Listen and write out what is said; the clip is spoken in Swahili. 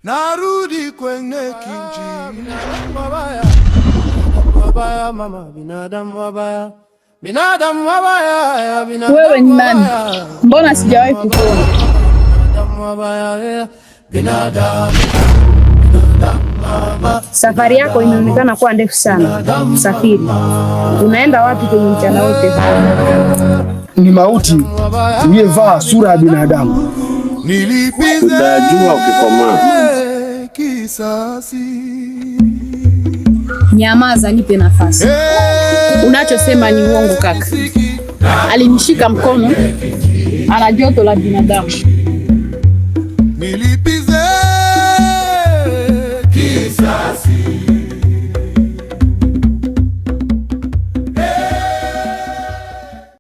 narudi kwenye kijiji. Wabaya mama, binadamu wabaya. Binadamu wabaya, binadamu wabaya. Wewe ni nani? Mbona sijawahi kukuona? Binadamu wabaya, binadamu. Safari yako inaonekana kuwa ndefu sana. Safiri. Unaenda wapi kwenye mchana wote? Ni mauti uliyevaa sura ya binadamu. Utajua ukikomaa. Nyamaza, nipe nafasi. Unachosema ni uongo kaka. Alinishika mkono, ana joto la binadamu.